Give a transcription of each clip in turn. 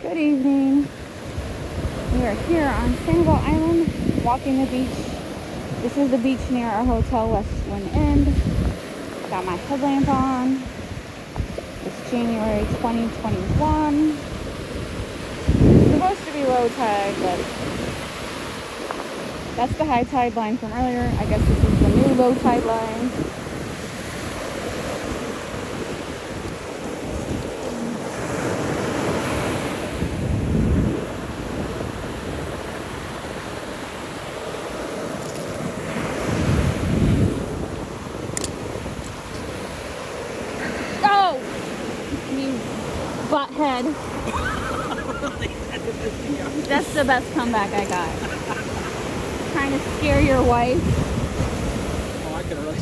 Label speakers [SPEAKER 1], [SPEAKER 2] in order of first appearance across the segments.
[SPEAKER 1] Good evening. We are here on Sanibel Island, walking the beach. This is the beach near our hotel, Westland End. Got my headlamp on. It's January 2021. It's supposed to be low tide, but that's the high tide line from earlier. I guess this is the new low tide line. Oh! You butthead. That's the best comeback I got. Trying to scare your wife.
[SPEAKER 2] Oh, I could have really.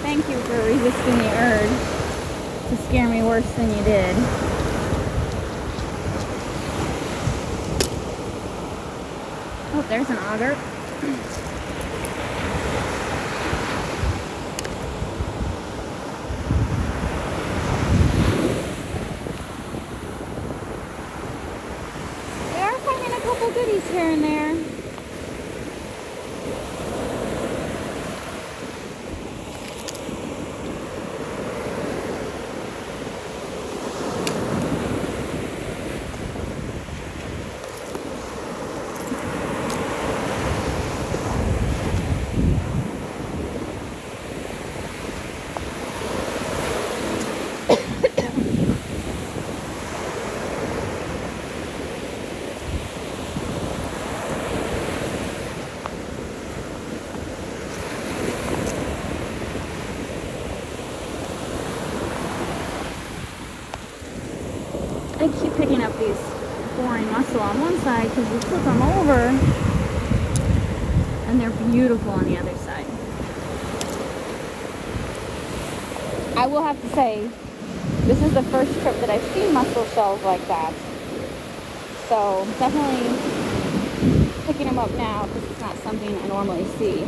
[SPEAKER 1] Thank you for resisting the urge to scare me worse than you did. Oh, there's an auger. They are finding a couple goodies here and there. I keep picking up these boring mussel on one side because you flip them over and they're beautiful on the other side. I will have to say, this is the first trip that I've seen mussel shells like that. So definitely picking them up now because it's not something I normally see.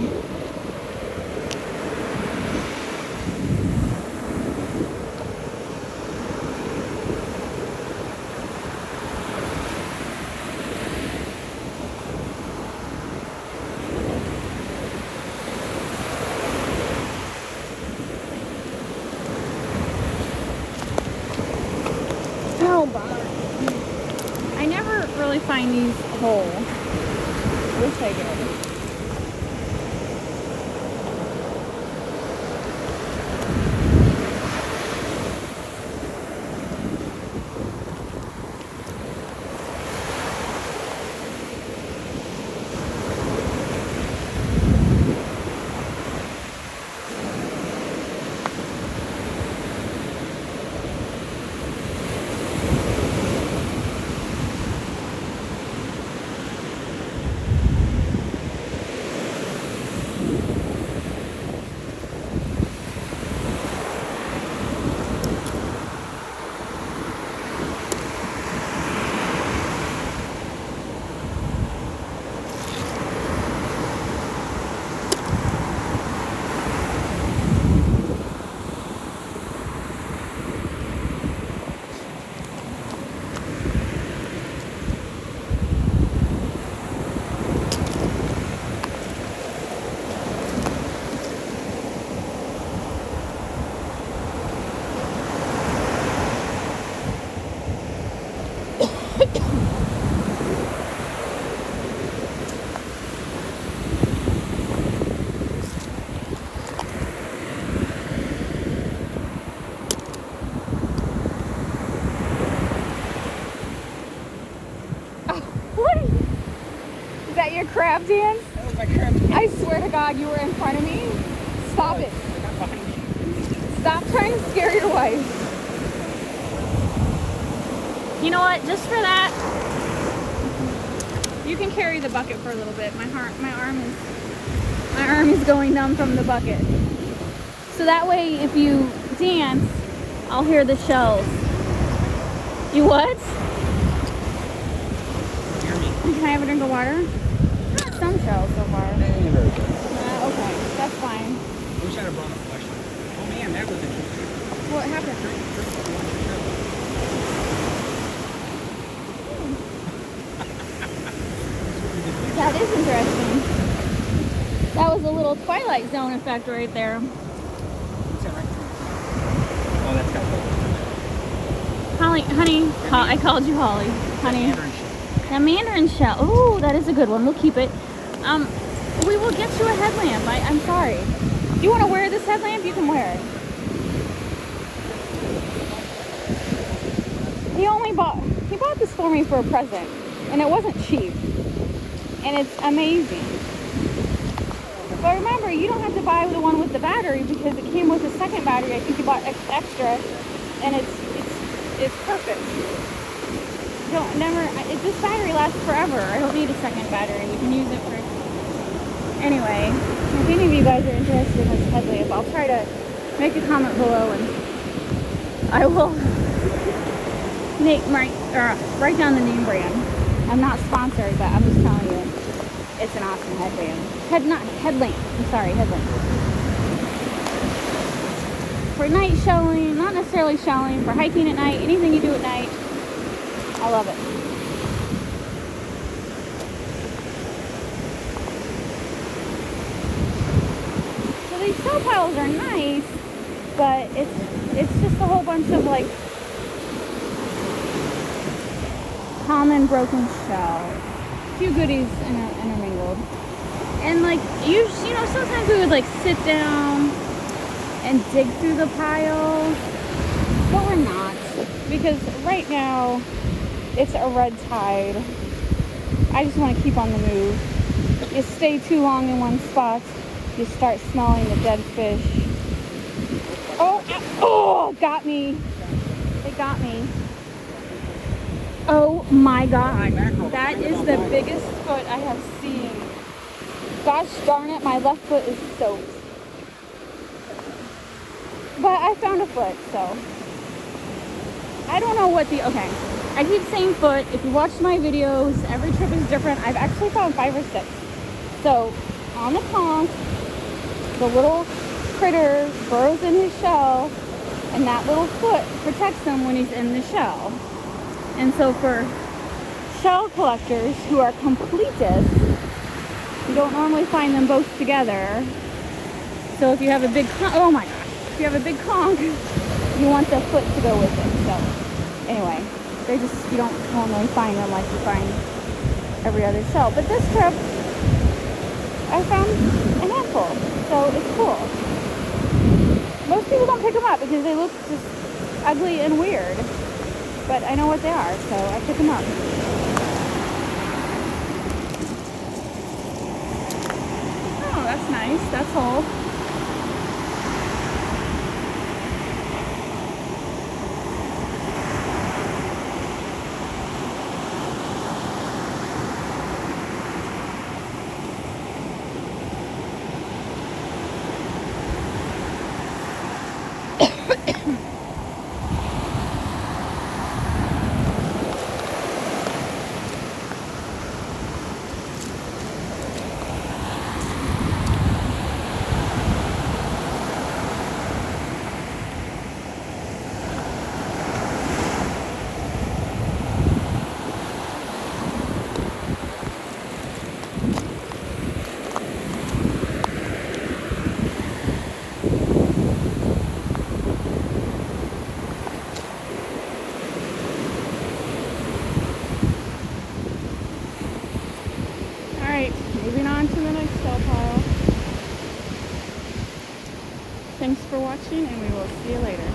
[SPEAKER 1] Oh, bummer. I never really find these whole. Wish I did. Is that your crab dance?
[SPEAKER 2] That was my crab dance.
[SPEAKER 1] I swear to God, you were in front of me. Stop it.
[SPEAKER 2] I got behind you.
[SPEAKER 1] Stop trying to scare your wife. You know what? Just for that, you can carry the bucket for a little bit. My arm is going numb from the bucket. So that way, if you dance, I'll hear the shells. You what?
[SPEAKER 2] Hear me.
[SPEAKER 1] Can I have a drink of water? Got some shells so far.
[SPEAKER 2] Very good.
[SPEAKER 1] Okay, that's fine.
[SPEAKER 2] I wish I'd have brought a flashlight. Oh man, that was have that drink.
[SPEAKER 1] That is interesting. That was a little Twilight Zone effect right there.
[SPEAKER 2] Is that right? Oh, that's got
[SPEAKER 1] Holly, honey, I called you Holly. Honey.
[SPEAKER 2] Mandarin shell.
[SPEAKER 1] That mandarin shell. Oh, that is a good one. We'll keep it. We will get you a headlamp. I'm sorry. Do you want to wear this headlamp? You can wear it. He bought this for me for a present, and it wasn't cheap. And it's amazing. But remember, you don't have to buy the one with the battery because it came with a second battery. I think you bought extra, and it's perfect. This battery lasts forever. I don't need a second battery. We can use it for. Anyway, if any of you guys are interested in this headlamp, I'll try to make a comment below, and I will write down the name brand. I'm not sponsored, but I'm just telling you, it's an awesome headlamp. Headlamp. I'm sorry, headlamp. For night shelling, not necessarily shelling, for hiking at night, anything you do at night, I love it. So these snow piles are nice, but it's just a whole bunch of like common broken shells. A few goodies intermingled. And like you know, sometimes we would like sit down and dig through the piles, but we're not, because right now it's a red tide. I just want to keep on the move. You stay too long in one spot, you start smelling the dead fish. Oh, got me. It got me. Oh my God. That is the biggest foot I have seen. Gosh darn it, my left foot is soaked. But I found a foot, so. I don't know what okay. I keep saying foot. If you watch my videos, every trip is different. I've actually found 5 or 6. So, on the conch, the little critter burrows in his shell, and that little foot protects him when he's in the shell. And so for shell collectors who are completists, you don't normally find them both together. So if you have a big oh my gosh, if you have a big conch, you want the foot to go with it. So anyway, you don't normally find them like you find every other shell. But this trip, I found a handful, so it's cool. Most people don't pick them up because they look just ugly and weird. But I know what they are, so I pick them up. Oh, that's nice. That's whole. Moving on to the next shell pile. Thanks for watching, and we will see you later.